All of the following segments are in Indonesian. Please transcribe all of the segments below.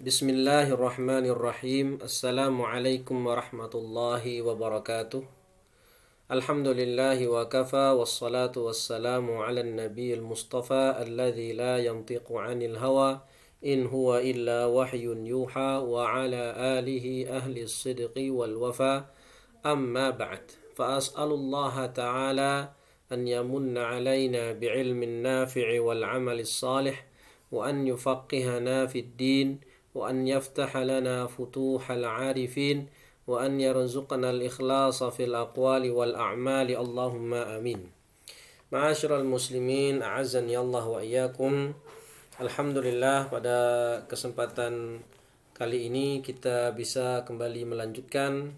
Bismillahirrahmanirrahim. Assalamualaikum warahmatullahi wabarakatuh. Alhamdulillahi wa kafa wassalatu wassalamu ala nabiyil mustafa alladhi la yantiqu anil hawa in huwa illa wahyun yuha wa ala alihi ahli sidqi wal wafa amma ba'd. Fa as'alullaha ta'ala an yamunna alaina bi'ilmin nafi'i wal amali salih wa an yufaqihana fid din وأن يفتح لنا فتوح العارفين وأن يرزقنا الإخلاص في الأقوال والأعمال اللهم آمين. Ma'asyiral muslimin, a'azzani Allah wa iyyakum. Alhamdulillah, pada kesempatan kali ini kita bisa kembali melanjutkan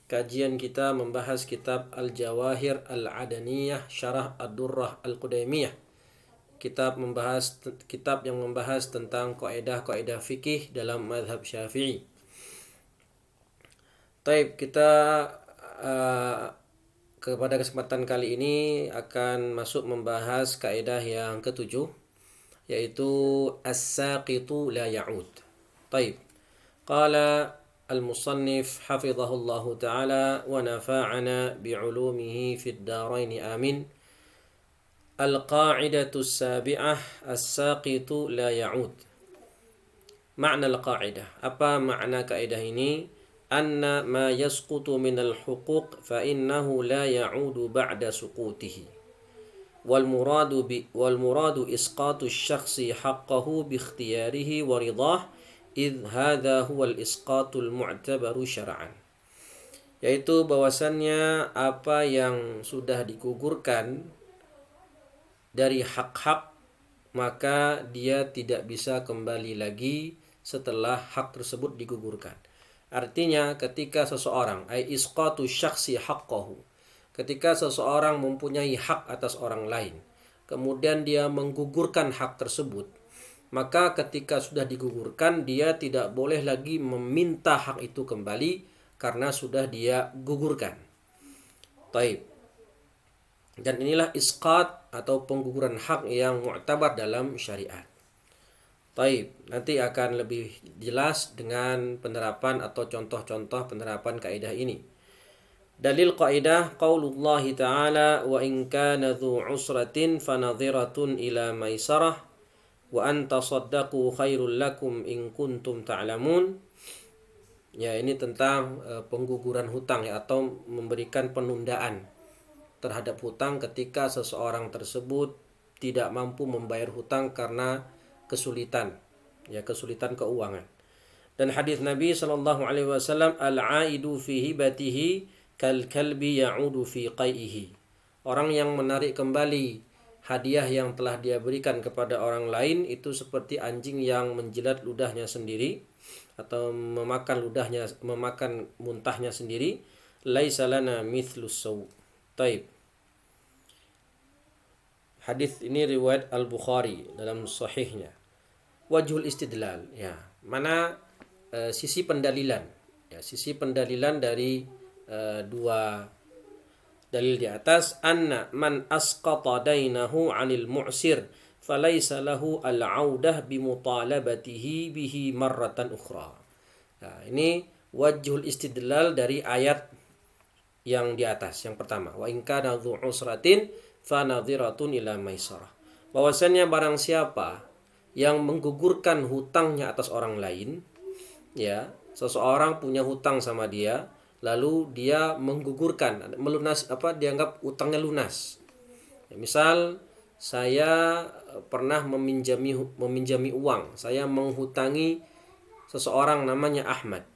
kajian kita membahas kitab Al-Jawahir Al-Adaniyah Syarah Ad-Durrah Al-Qudaymiyah. Kitab yang membahas tentang kaidah-kaidah fikih dalam mazhab Syafi'i. Taib, kita kepada kesempatan kali ini akan masuk membahas kaidah yang ketujuh, yaitu as-saqitu la ya'ud. Taib. Qala al-musannif hafizahullahu ta'ala wa nafa'ana bi'ulumihi fid darain amin. Al-qa'idatu as-sabi'ah as-saqitu la ya'ud. Makna al-qa'idah. Apa makna kaidah ini? Anna ma yasqutu minal huquq fa innahu la ya'udu ba'da suqutihi. Wal muradu isqatu asy-syakhsi haqqahu bi ikhtiyarihi wa ridah idh hadha huwa al-isqatul mu'tabaru syar'an. Yaitu bahwasannya apa yang sudah digugurkan dari hak-hak, maka dia tidak bisa kembali lagi setelah hak tersebut digugurkan. Artinya ketika seseorang isqatu syakhsi haqqahu, ketika seseorang mempunyai hak atas orang lain, kemudian dia menggugurkan hak tersebut, maka ketika sudah digugurkan dia tidak boleh lagi meminta hak itu kembali karena sudah dia gugurkan. Taib. Dan inilah isqat atau pengguguran hak yang mu'tabar dalam syariat. Taib, nanti akan lebih jelas dengan penerapan atau contoh-contoh penerapan kaidah ini. Dalil kaidah qaulullah ta'ala wa in kana dzu usratin fanadhiratun ila maisarah wa an tasaddaqu khairul lakum in kuntum ta'lamun. Ya, ini tentang pengguguran hutang ya, atau memberikan penundaan terhadap hutang ketika seseorang tersebut tidak mampu membayar hutang karena kesulitan keuangan. Dan hadis Nabi sallallahu alaihi wasallam, al-aidu fi hibatihi kal kalbi ya'udu fi qai'ihi. Orang yang menarik kembali hadiah yang telah dia berikan kepada orang lain itu seperti anjing yang menjilat ludahnya sendiri atau memakan muntahnya sendiri. Laisa lana mithlus saw. Taib. Hadis ini riwayat Al-Bukhari dalam sahihnya. Wajhul istidlal, ya. Mana sisi pendalilan? Ya, sisi pendalilan dari dua dalil di atas, anna man asqata dainahu 'anil mu'sir falaysa lahu al-'audah bimutalabatihi bihi marratan ukhra. Nah, ini wajhul istidlal dari ayat yang di atas, yang pertama, wa in kana dzu usratin fanadhiratun ila maisarah. Bahwasannya barang siapa yang menggugurkan hutangnya atas orang lain, ya, seseorang punya hutang sama dia, lalu dia menggugurkan, dianggap hutangnya lunas. Ya, misal saya pernah meminjami uang, saya menghutangi seseorang namanya Ahmad.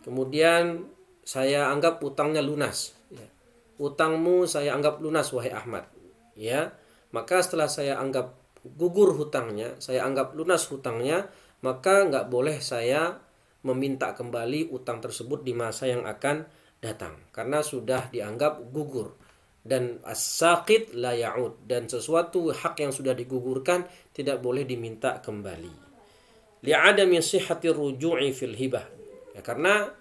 Kemudian saya anggap utangnya lunas. Ya. Utangmu saya anggap lunas wahai Ahmad. Ya, maka setelah saya anggap gugur hutangnya, saya anggap lunas hutangnya, maka nggak boleh saya meminta kembali utang tersebut di masa yang akan datang karena sudah dianggap gugur. Dan as-saqit la ya'ud, dan sesuatu hak yang sudah digugurkan tidak boleh diminta kembali. Li'adami sihhati ruju'i fil hibah. Ya, karena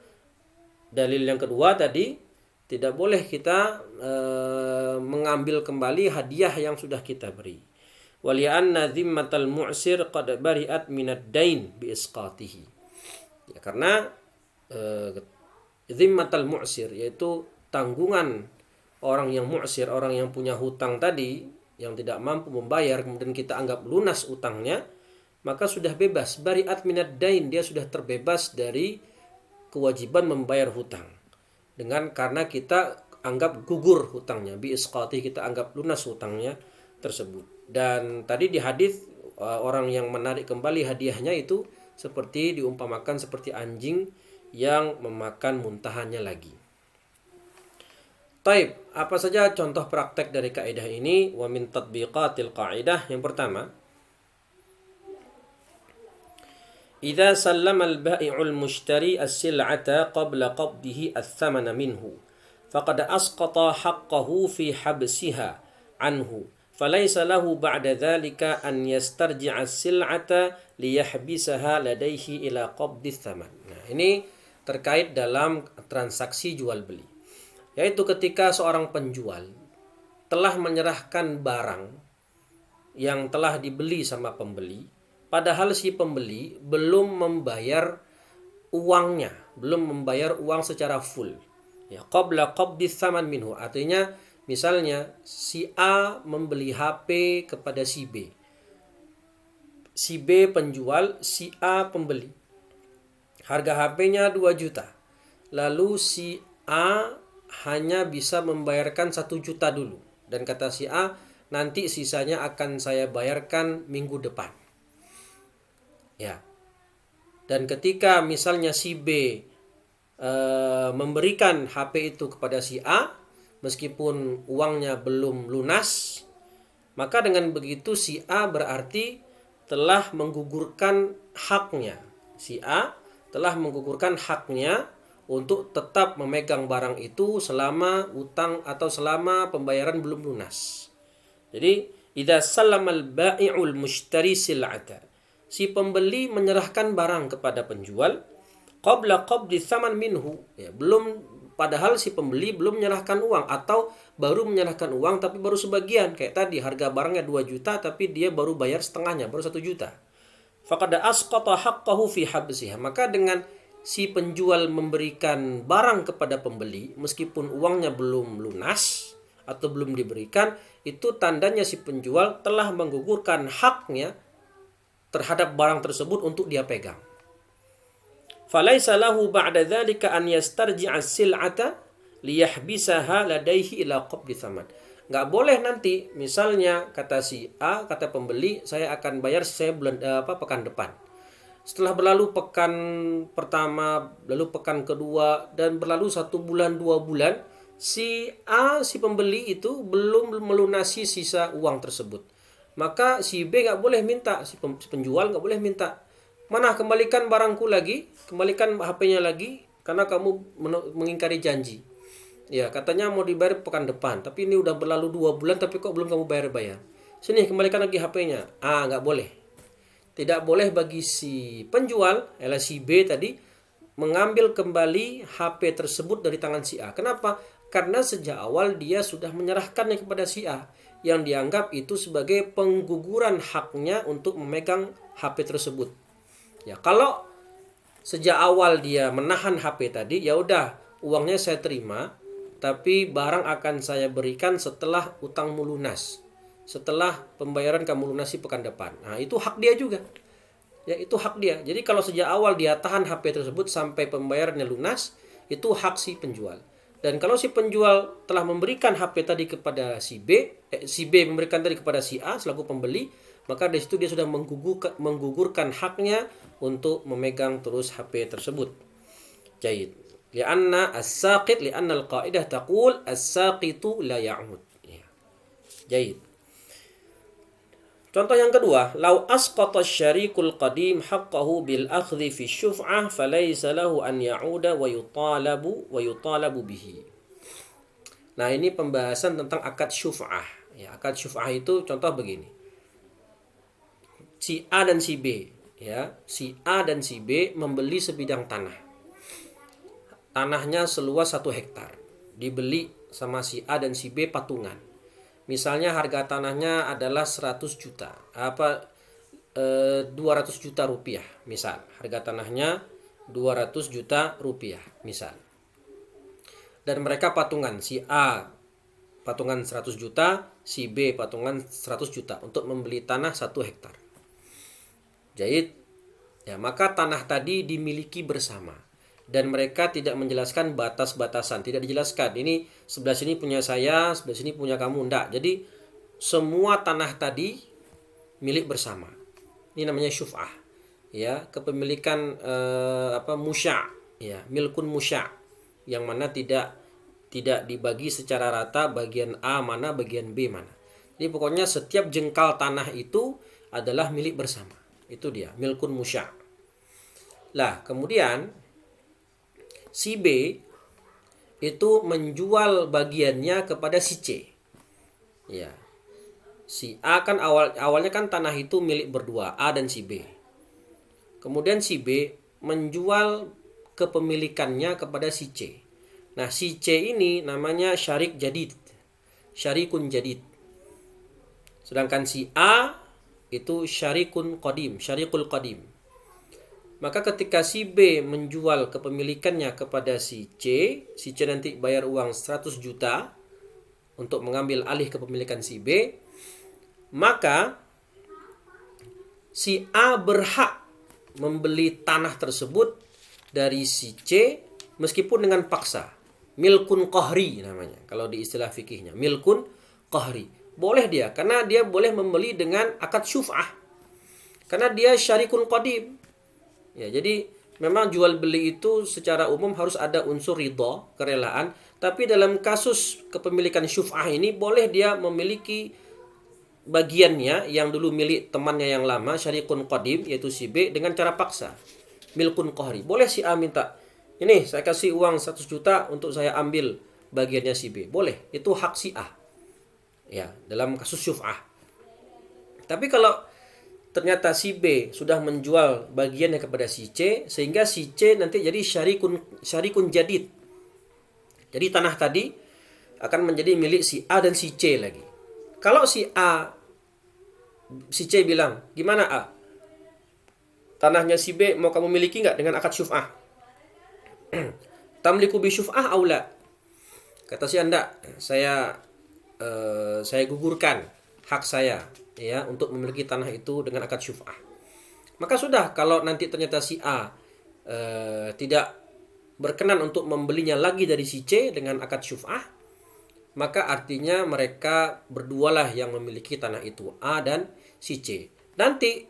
dalil yang kedua tadi, tidak boleh kita mengambil kembali hadiah yang sudah kita beri. wa li'anna dhimmatal mu'sir qad bari'at minad dain bi isqatihi. Ya, karena dhimmatal mu'sir yaitu tanggungan orang yang mu'sir, orang yang punya hutang tadi yang tidak mampu membayar kemudian kita anggap lunas utangnya, maka sudah bebas, bari'at minad dain, dia sudah terbebas dari kewajiban membayar hutang. Karena kita anggap gugur hutangnya, bi isqati, kita anggap lunas hutangnya tersebut. Dan tadi di hadis orang yang menarik kembali hadiahnya itu seperti diumpamakan seperti anjing yang memakan muntahannya lagi. Taib, apa saja contoh praktek dari kaidah ini? Wa min tatbiqatil qaidah, yang pertama, idza sallama al-ba'i'u al-mushtari as-sil'ata qabla qabdihi ath-thamana minhu faqad asqata haqqahu fi habsiha anhu falaysa lahu ba'da dhalika an yastarji'a as-sil'ata liyahbisaha ladaihi ila qabdi ath-thaman. Nah, ini terkait dalam transaksi jual beli. Yaitu ketika seorang penjual telah menyerahkan barang yang telah dibeli sama pembeli, padahal si pembeli belum membayar uangnya, belum membayar uang secara full. Ya, qabla qabdi tsaman minhu, artinya misalnya si A membeli HP kepada si B. Si B penjual, si A pembeli. Harga HP-nya 2 juta. Lalu si A hanya bisa membayarkan 1 juta dulu. Dan kata si A, nanti sisanya akan saya bayarkan minggu depan. Ya. Dan ketika misalnya si B memberikan HP itu kepada si A, meskipun uangnya belum lunas, maka dengan begitu si A berarti telah menggugurkan haknya. Si A telah menggugurkan haknya untuk tetap memegang barang itu selama utang atau selama pembayaran belum lunas. Jadi, idza sallamal bai'ul mushtari sil'ata, si pembeli menyerahkan barang kepada penjual qabla qabdi tsaman minhu, ya, padahal si pembeli belum menyerahkan uang atau baru menyerahkan uang tapi baru sebagian. Kayak tadi harga barangnya 2 juta tapi dia baru bayar setengahnya, baru 1 juta. Faqad asqata haqqahu fi habsiha, maka dengan si penjual memberikan barang kepada pembeli meskipun uangnya belum lunas atau belum diberikan, itu tandanya si penjual telah menggugurkan haknya terhadap barang tersebut untuk dia pegang. Falaisa lahu ba'da dzalika an yastarji'a as-sil'ata liyahbisaha ladaihi ila qabdi tsaman. Enggak boleh nanti misalnya kata si A, kata pembeli, saya akan bayar pekan depan. Setelah berlalu pekan pertama, lalu pekan kedua, dan berlalu 1 bulan, 2 bulan, si A, si pembeli itu belum melunasi sisa uang tersebut. Maka si B nggak boleh minta, si penjual nggak boleh minta. Mana, kembalikan barangku lagi, kembalikan HP-nya lagi, karena kamu mengingkari janji. Ya, katanya mau dibayar pekan depan, tapi ini udah berlalu 2 bulan, tapi kok belum kamu bayar-bayar. Sini, kembalikan lagi HP-nya. Nggak boleh. Tidak boleh bagi si penjual, si B tadi, mengambil kembali HP tersebut dari tangan si A. Kenapa? Karena sejak awal dia sudah menyerahkannya kepada si A, yang dianggap itu sebagai pengguguran haknya untuk memegang HP tersebut. Ya, kalau sejak awal dia menahan HP tadi, ya udah, uangnya saya terima, tapi barang akan saya berikan setelah utangmu lunas. Setelah pembayaran kamu lunasi pekan depan. Nah, itu hak dia juga. Ya, itu hak dia. Jadi kalau sejak awal dia tahan HP tersebut sampai pembayarannya lunas, itu hak si penjual. Dan kalau si penjual telah memberikan HP tadi kepada si B, si B memberikan tadi kepada si A selaku pembeli, maka dari situ dia sudah menggugurkan haknya untuk memegang terus HP tersebut. Jaid. Lianna as-saqit, lianna al-qaidah taqul as-saqitu la ya'ud. Ya. Jaid. Contoh yang kedua, lau asqata syarikul qadim haqqahu bil akhdhi fi syuf'ah falaysa lahu an ya'uda wa yutalabu bihi. Nah, ini pembahasan tentang akad syuf'ah. Ya, akad syuf'ah itu contoh begini. Si A dan si B, ya, si A dan si B membeli sebidang tanah. Tanahnya seluas 1 hektar. Dibeli sama si A dan si B patungan. Misalnya harga tanahnya adalah 100 juta. 200 juta rupiah misal. Harga tanahnya 200 juta rupiah misal. Dan mereka patungan, si A patungan 100 juta, si B patungan 100 juta untuk membeli tanah 1 hektar. Jadi ya, maka tanah tadi dimiliki bersama. Dan mereka tidak menjelaskan batas-batasan, tidak dijelaskan ini sebelah sini punya saya, sebelah sini punya kamu, enggak. Jadi semua tanah tadi milik bersama. Ini namanya syuf'ah. Ya, kepemilikan musya', ya, milkun musya', yang mana tidak dibagi secara rata bagian A mana, bagian B mana. Jadi pokoknya setiap jengkal tanah itu adalah milik bersama. Itu dia, milkun musya'. Lah, kemudian si B itu menjual bagiannya kepada si C. Ya. Si A kan awalnya kan tanah itu milik berdua, A dan si B. Kemudian si B menjual kepemilikannya kepada si C. Nah, si C ini namanya syarik jadid. Syarikun jadid. Sedangkan si A itu syarikun qadim, syarikul qadim. Maka ketika si B menjual kepemilikannya kepada si C nanti bayar uang 100 juta untuk mengambil alih kepemilikan si B, maka si A berhak membeli tanah tersebut dari si C meskipun dengan paksa. Milkun qahri namanya kalau di istilah fikihnya. Milkun qahri. Boleh dia, karena dia boleh membeli dengan akad syuf'ah. Karena dia syarikun qadim. Ya, jadi memang jual beli itu secara umum harus ada unsur ridha, kerelaan, tapi dalam kasus kepemilikan syuf'ah ini boleh dia memiliki bagiannya yang dulu milik temannya yang lama, syarikun qadim, yaitu si B, dengan cara paksa. Milkun qahri. Boleh si A minta, ini saya kasih uang 100 juta untuk saya ambil bagiannya si B. Boleh, itu hak si A. Ya, dalam kasus syuf'ah. Tapi kalau ternyata si B sudah menjual bagiannya kepada si C, sehingga si C nanti jadi syarikun jadid. Jadi tanah tadi akan menjadi milik si A dan si C lagi. Kalau si C bilang, gimana A? Tanahnya si B mau kamu miliki nggak dengan akad syuf'ah? Tamliku bi syuf'ah aula. Kata si Anda, saya gugurkan hak saya, ya, untuk memiliki tanah itu dengan akad syuf'ah. Maka sudah, kalau nanti ternyata si A tidak berkenan untuk membelinya lagi dari si C dengan akad syuf'ah, maka artinya mereka berdualah yang memiliki tanah itu, A dan si C. Nanti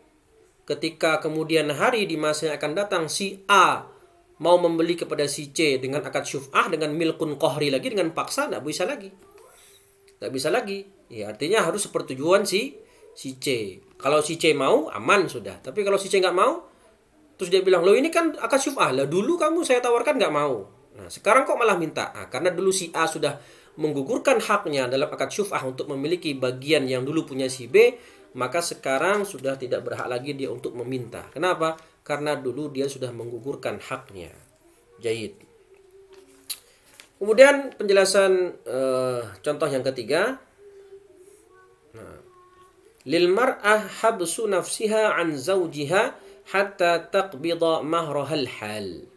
ketika kemudian hari di masa yang akan datang si A mau membeli kepada si C dengan akad syuf'ah, dengan milkun qahri lagi, dengan paksa, tidak bisa lagi. Tidak bisa lagi. Ya, artinya harus sepertujuan si C. Kalau si C mau, aman sudah. Tapi kalau si C nggak mau, terus dia bilang, loh ini kan akad syuf'ah. Lah dulu kamu saya tawarkan nggak mau. Nah, sekarang kok malah minta? Nah, karena dulu si A sudah menggugurkan haknya dalam akad syuf'ah untuk memiliki bagian yang dulu punya si B, maka sekarang sudah tidak berhak lagi dia untuk meminta. Kenapa? Karena dulu dia sudah menggugurkan haknya. Jahid. Kemudian penjelasan contoh yang ketiga. Lil mar'ah habsu nafsiha an zawjiha hatta taqbida mahrahal hal.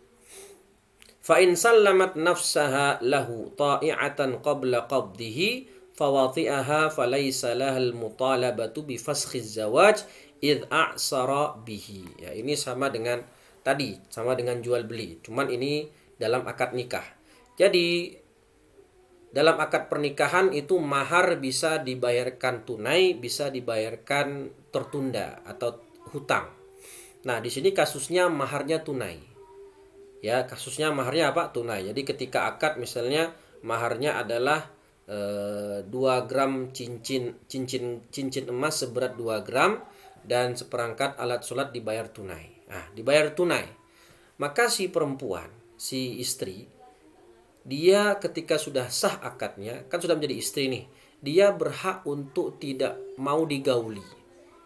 Fa in sallamat nafsaha lahu ta'i'atan qabla qabdihi fawati'aha falaysa lahal mutalabatu bi faskhiz zawaj id a'sara bihi. Ya, ini sama dengan tadi, sama dengan jual beli. Cuman ini dalam akad nikah. Jadi dalam akad pernikahan itu mahar bisa dibayarkan tunai, bisa dibayarkan tertunda atau hutang. Nah, di sini kasusnya maharnya tunai. Ya, kasusnya maharnya apa? Tunai. Jadi ketika akad misalnya maharnya adalah 2 gram cincin emas seberat 2 gram dan seperangkat alat sholat dibayar tunai. Nah, dibayar tunai. Maka si perempuan, si istri, dia ketika sudah sah akadnya, kan sudah menjadi istri nih, dia berhak untuk tidak mau digauli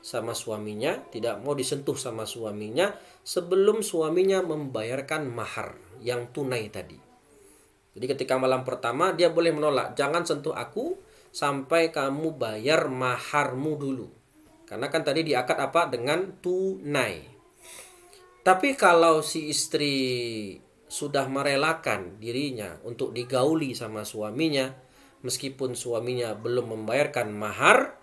sama suaminya, tidak mau disentuh sama suaminya sebelum suaminya membayarkan mahar yang tunai tadi. Jadi ketika malam pertama dia boleh menolak, jangan sentuh aku sampai kamu bayar maharmu dulu. Karena kan tadi diakad apa? Dengan tunai. Tapi kalau si istri sudah merelakan dirinya untuk digauli sama suaminya, meskipun suaminya belum membayarkan mahar,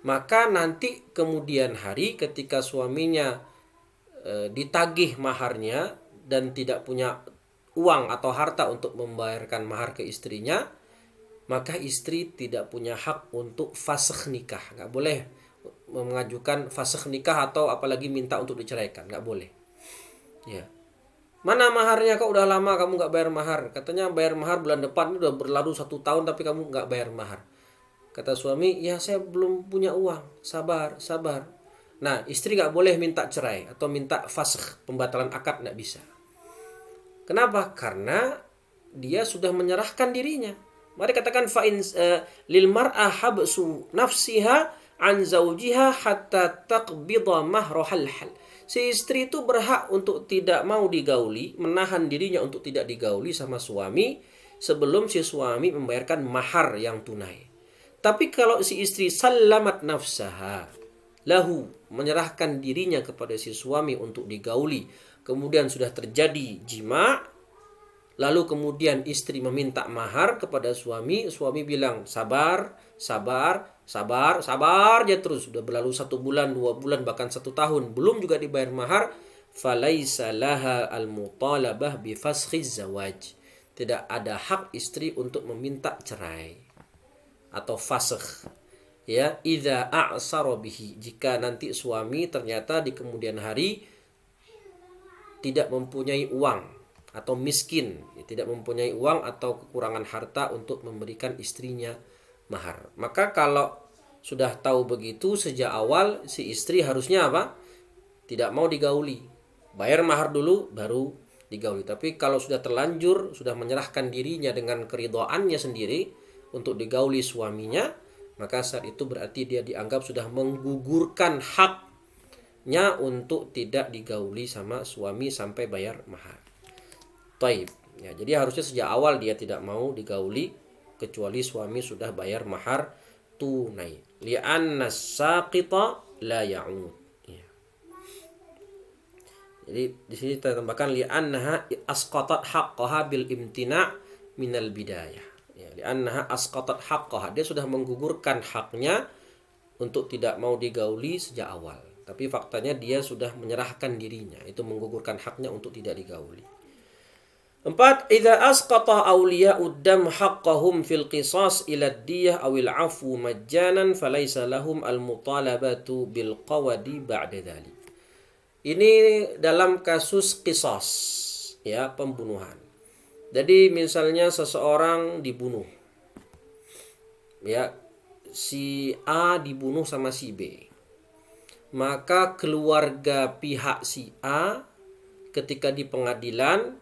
maka nanti kemudian hari ketika suaminya ditagih maharnya dan tidak punya uang atau harta untuk membayarkan mahar ke istrinya, maka istri tidak punya hak untuk fasakh nikah. Nggak boleh mengajukan fasakh nikah atau apalagi minta untuk diceraikan. Nggak boleh. Ya. Mana maharnya, kok udah lama kamu nggak bayar mahar? Katanya bayar mahar bulan depan, udah berlalu 1 tahun tapi kamu nggak bayar mahar. Kata suami, ya saya belum punya uang, sabar, sabar. Nah, istri nggak boleh minta cerai atau minta fasakh, pembatalan akad, nggak bisa. Kenapa? Karena dia sudah menyerahkan dirinya. Mari katakan fa'in lil mar'ah habsu nafsiha an zaujiha hatta taqbida mahrahal hal. Si istri itu berhak untuk tidak mau digauli, menahan dirinya untuk tidak digauli sama suami sebelum si suami membayarkan mahar yang tunai. Tapi kalau si istri salamat nafsaha lahu, menyerahkan dirinya kepada si suami untuk digauli, kemudian sudah terjadi jima, lalu kemudian istri meminta mahar kepada suami, suami bilang sabar, sabar, sabar, sabar aja terus. Sudah berlalu 1 bulan, 2 bulan, bahkan 1 tahun, belum juga dibayar mahar. Falaisa laha al-mutalabah bi fashiz zawaj. Tidak ada hak istri untuk meminta cerai atau fasakh. Ya, idza a'sara bihi, jika nanti suami ternyata di kemudian hari tidak mempunyai uang atau miskin, tidak mempunyai uang atau kekurangan harta untuk memberikan istrinya mahar. Maka kalau sudah tahu begitu sejak awal, si istri harusnya apa? Tidak mau digauli. Bayar mahar dulu baru digauli. Tapi kalau sudah terlanjur, sudah menyerahkan dirinya dengan keridhaannya sendiri untuk digauli suaminya, maka saat itu berarti dia dianggap sudah menggugurkan haknya untuk tidak digauli sama suami sampai bayar mahar. Taib. Ya, jadi harusnya sejak awal dia tidak mau digauli kecuali suami sudah bayar mahar tunai. Li'anna saqita la ya'ud. Ya. Jadi di sini kita tambahkan li'annaha asqatat haqqaha bil imtina' minal bidayah. Ya, li'annaha asqatat haqqaha, dia sudah menggugurkan haknya untuk tidak mau digauli sejak awal. Tapi faktanya dia sudah menyerahkan dirinya, itu menggugurkan haknya untuk tidak digauli. 4. Idza asqata awliya'ud dam haqqahum fil qisas ila ad-diyah awil 'afwu majjanan falaysa lahum al-mutalabatu bil qawadi ba'da dzalik. Ini dalam kasus qisas, ya, pembunuhan. Jadi misalnya seseorang dibunuh. Ya, si A dibunuh sama si B. Maka keluarga pihak si A ketika di pengadilan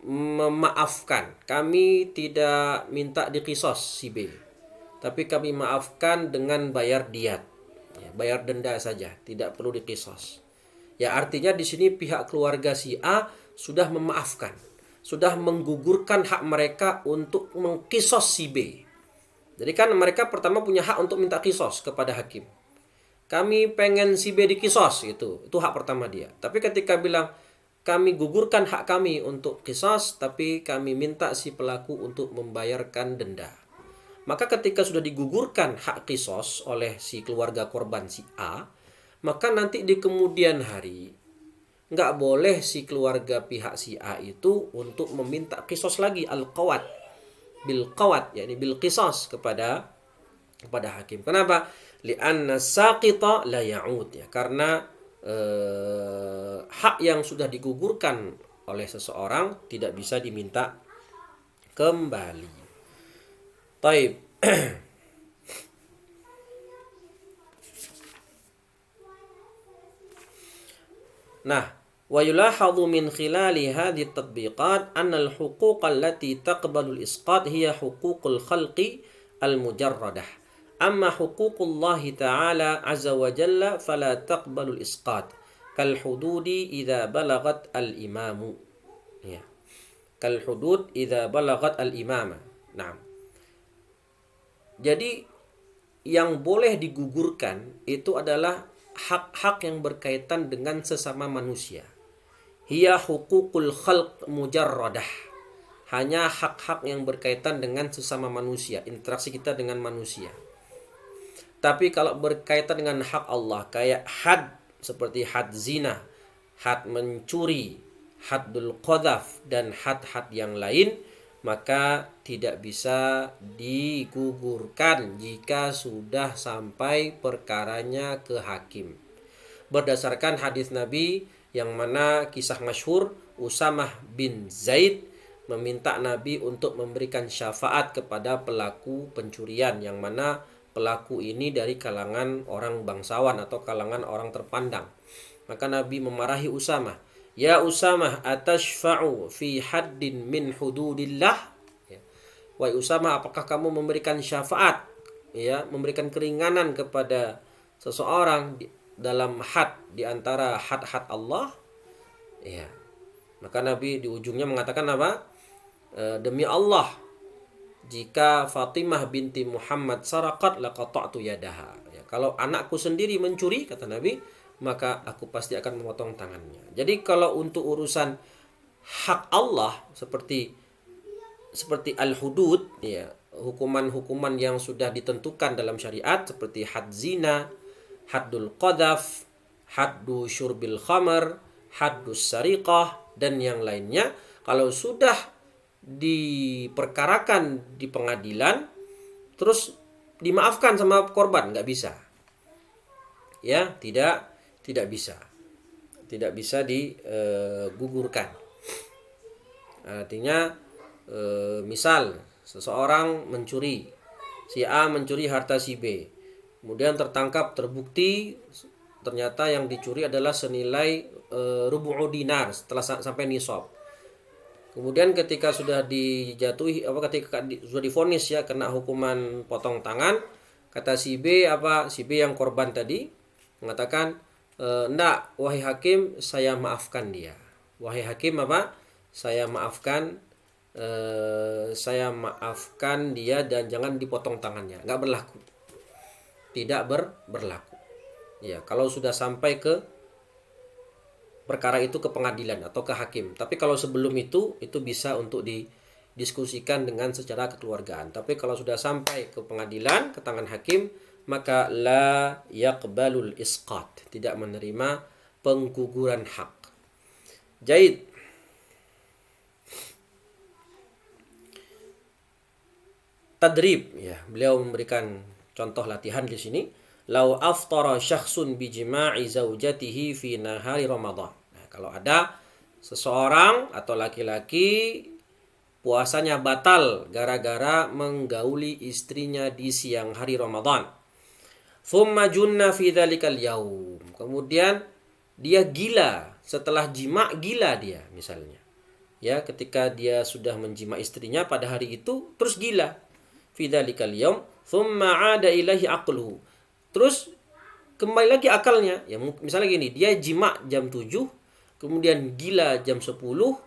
memaafkan, kami tidak minta diqisas si B, tapi kami maafkan dengan bayar diat, ya, bayar denda saja, tidak perlu diqisas. Ya, artinya di sini pihak keluarga si A sudah memaafkan, sudah menggugurkan hak mereka untuk mengqisas si B. Jadi kan mereka pertama punya hak untuk minta qisas kepada hakim. Kami pengen si B diqisas, itu hak pertama dia. Tapi ketika bilang kami gugurkan hak kami untuk qisas, tapi kami minta si pelaku untuk membayarkan denda. Maka ketika sudah digugurkan hak qisas oleh si keluarga korban si A, maka nanti di kemudian hari nggak boleh si keluarga pihak si A itu untuk meminta qisas lagi, al-qawad bil qawad, yakni bil qisas kepada hakim. Kenapa? Li'anna saqita la ya'ud, ya, karena hak yang sudah digugurkan oleh seseorang tidak bisa diminta kembali. Taib. Nah, wa yulahadhu min khilali hadhihi at-tatbiqat anna al-huquq allati taqbalu al-isqat hiya huququl khalqi al-mujarradah. Amma huququllahi ta'ala azza wa jalla fala taqbalul isqat kal hududi idza balagat al imamu. Ya. Kal hudud idza balagat al imama. Naam. Jadi yang boleh digugurkan itu adalah hak-hak yang berkaitan dengan sesama manusia. Hiya hukukul khalq mujarradah. Hanya hak-hak yang berkaitan dengan sesama manusia, interaksi kita dengan manusia. Tapi kalau berkaitan dengan hak Allah, kayak had, seperti had zina, had mencuri, haddul qadhaf, dan had-had yang lain, maka tidak bisa digugurkan jika sudah sampai perkaranya ke hakim. Berdasarkan hadis Nabi yang mana kisah masyhur Usamah bin Zaid meminta Nabi untuk memberikan syafaat kepada pelaku pencurian, yang mana pelaku ini dari kalangan orang bangsawan atau kalangan orang terpandang. Maka Nabi memarahi Usamah, "Ya Usamah, atashfa'u fi haddin min hududillah?" Ya. Wahai Usamah, apakah kamu memberikan syafaat, ya, memberikan keringanan kepada seseorang dalam had di antara had-had Allah? Ya. Maka Nabi di ujungnya mengatakan apa? Demi Allah, jika Fatimah binti Muhammad saraqat laqata'tu yadaha. Ya, kalau anakku sendiri mencuri, kata Nabi, maka aku pasti akan memotong tangannya. Jadi kalau untuk urusan hak Allah seperti al-hudud, ya, hukuman-hukuman yang sudah ditentukan dalam syariat seperti had zina, haddul qadhaf, haddu syurbil khamar, haddus sariqah, dan yang lainnya, kalau sudah diperkarakan di pengadilan terus dimaafkan sama korban, nggak bisa, ya, tidak bisa digugurkan. Artinya misal seseorang mencuri, si A mencuri harta si B, kemudian tertangkap, terbukti ternyata yang dicuri adalah senilai rubu'u dinar setelah sampai nisab. Kemudian ketika sudah dijatuhi, ketika sudah divonis, ya, kena hukuman potong tangan, kata si B yang korban tadi mengatakan, "Enggak, wahai hakim, saya maafkan dia. Wahai hakim, saya maafkan dia dan jangan dipotong tangannya." Enggak berlaku. Tidak berlaku. Ya, kalau sudah sampai ke perkara itu ke pengadilan atau ke hakim. Tapi kalau sebelum itu bisa untuk didiskusikan dengan secara kekeluargaan. Tapi kalau sudah sampai ke pengadilan, ke tangan hakim, maka la yaqbalul isqat, tidak menerima pengguguran hak. Jaid. Tadrib, ya, beliau memberikan contoh latihan di sini. Lau aftara syakhsun bijima'i zaujatihi fi nahari Ramadan. Nah, kalau ada seseorang atau laki-laki puasanya batal gara-gara menggauli istrinya di siang hari Ramadan. Thumma junna fi dzalikal yaum. Kemudian dia gila, setelah jima gila dia misalnya. Ya, ketika dia sudah menjima istrinya pada hari itu terus gila. Fi dzalikal yaum thumma 'ada ilaihi aqluhu. Terus kembali lagi akalnya. Ya, misalnya gini, dia jima jam 7, kemudian gila jam 10,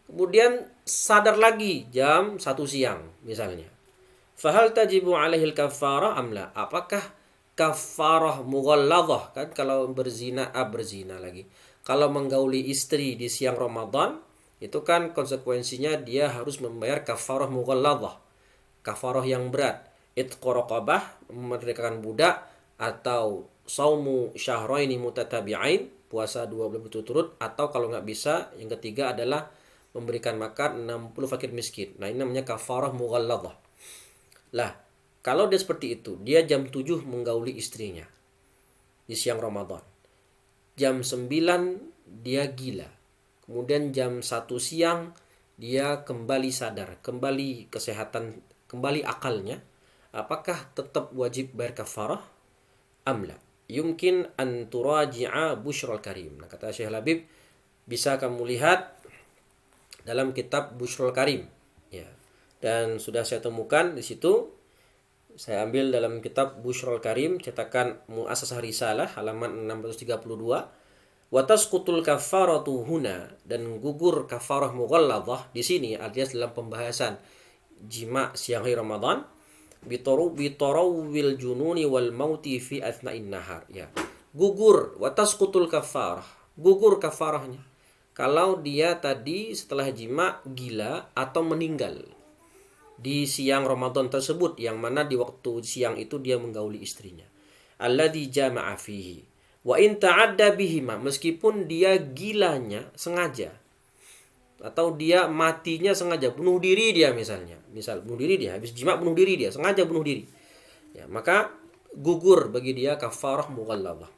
kemudian sadar lagi jam 1 siang misalnya. Fahal tajibu alaihil kafarah amla? Apakah kafarah mughalladhah? Kan kalau berzina lagi. Kalau menggauli istri di siang Ramadan, itu kan konsekuensinya dia harus membayar kafarah mughalladhah. Kafarah yang berat. Itqu raqabah, memerdekakan budak, atau saumu syahraini mutatabi'ain, puasa 2 bulan berturut-turut, atau kalau nggak bisa, yang ketiga adalah memberikan makan 60 fakir miskin. Nah, ini namanya kafarah mughalladhah. Lah, kalau dia seperti itu, dia jam 7 menggauli istrinya di siang Ramadan. Jam 9 dia gila. Kemudian jam 1 siang dia kembali sadar, kembali kesehatan, kembali akalnya. Apakah tetap wajib bayar kafarah? Amla. Yumkin an turaji'a Bushrul Karim. Nah, kata Syekh Labib, bisa kamu lihat dalam kitab Bushrul Karim. Ya. Dan sudah saya temukan di situ. Saya ambil dalam kitab Bushrul Karim, cetakan Mu'assasah Risalah, halaman 632. Wa tasqutul kafaratu huna, dan gugur kafarah mughalladhah di sini alias dalam pembahasan jima siang hari Ramadan. bitarawil jununi wal mauti fi athna'in nahar. Ya. Gugur wa tasqutul kafarah. Gugur kafarahnya. Kalau dia tadi setelah jima gila atau meninggal di siang Ramadan tersebut, yang mana di waktu siang itu dia menggauli istrinya. Alladzi jama'a fihi. Wa in ta'adda bihima, meskipun dia gilanya sengaja atau dia matinya sengaja, bunuh diri dia misalnya. Misal bunuh diri dia, habis jima bunuh diri dia, sengaja bunuh diri. Ya, maka gugur bagi dia kafarah mughalladah.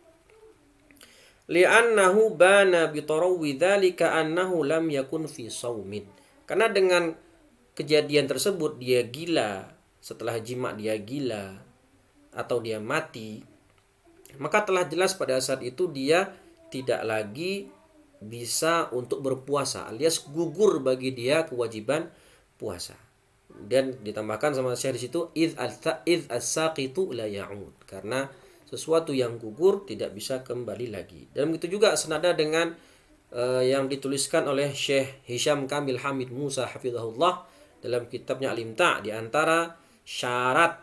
Li'annahu bana bi tarawwi dzalika annahu lam yakun fi shaumin. Karena dengan kejadian tersebut dia gila, setelah jima dia gila atau dia mati, maka telah jelas pada saat itu dia tidak lagi bisa untuk berpuasa, alias gugur bagi dia kewajiban puasa. Dan ditambahkan sama Syekh di situ id as-saqitu la ya'ud, karena sesuatu yang gugur tidak bisa kembali lagi. Dan begitu juga senada dengan yang dituliskan oleh Syekh Hisham Kamil Hamid Musa hafizahullah dalam kitabnya Al-Imta'. Di antara syarat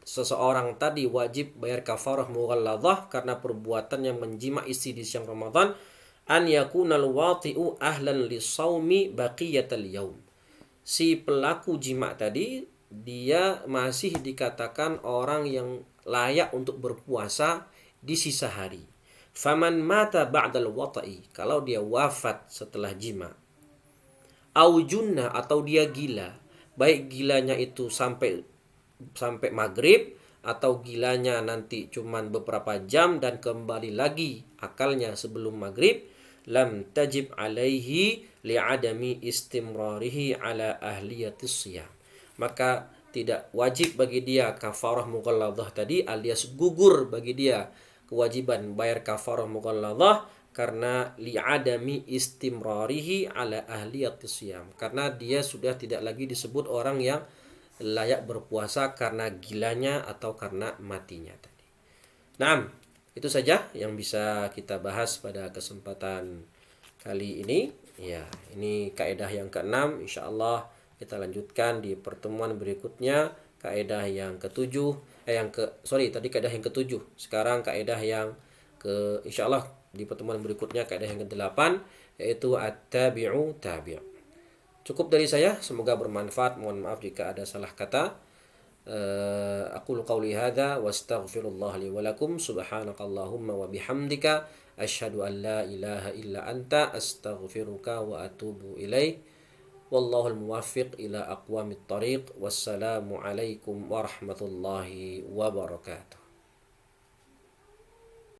seseorang tadi wajib bayar kafarah mughalladah karena perbuatannya menjima istri di siang Ramadan, an yakunal wati'u ahlan lisaumi baqiyatal yaum. Si pelaku jima tadi dia masih dikatakan orang yang layak untuk berpuasa di sisa hari. Faman mata ba'dal wata'i, kalau dia wafat setelah jima, au junna, atau dia gila, baik gilanya itu sampai maghrib atau gilanya nanti cuman beberapa jam dan kembali lagi akalnya sebelum maghrib, lam tajib alaihi li'adami istimrarihi ala ahliyatis siyam. Maka tidak wajib bagi dia kafarah mughalladah tadi, alias gugur bagi dia kewajiban bayar kafarah mughalladah karena li'adami istimrarihi ala ahliyatis siyam, karena dia sudah tidak lagi disebut orang yang layak berpuasa karena gilanya atau karena matinya tadi. Nah, itu saja yang bisa kita bahas pada kesempatan kali ini. Ya, ini kaidah yang ke-6. Insyaallah kita lanjutkan di pertemuan berikutnya, kaidah yang ke-7. Tadi kaidah yang ke-7. Sekarang kaidah yang insyaallah di pertemuan berikutnya kaidah yang ke-8, yaitu at-tabi'u tabi'. Cukup dari saya, semoga bermanfaat. Mohon maaf jika ada salah kata. Aqulu qawli hadza wa astaghfirullah li wa lakum. Subhanakallahumma wa bihamdika asyhadu an la ilaha illa anta astaghfiruka wa atubu ilaik. Wallahul muwaffiq ila aqwamit thariq. Wassalamu alaikum warahmatullahi wabarakatuh.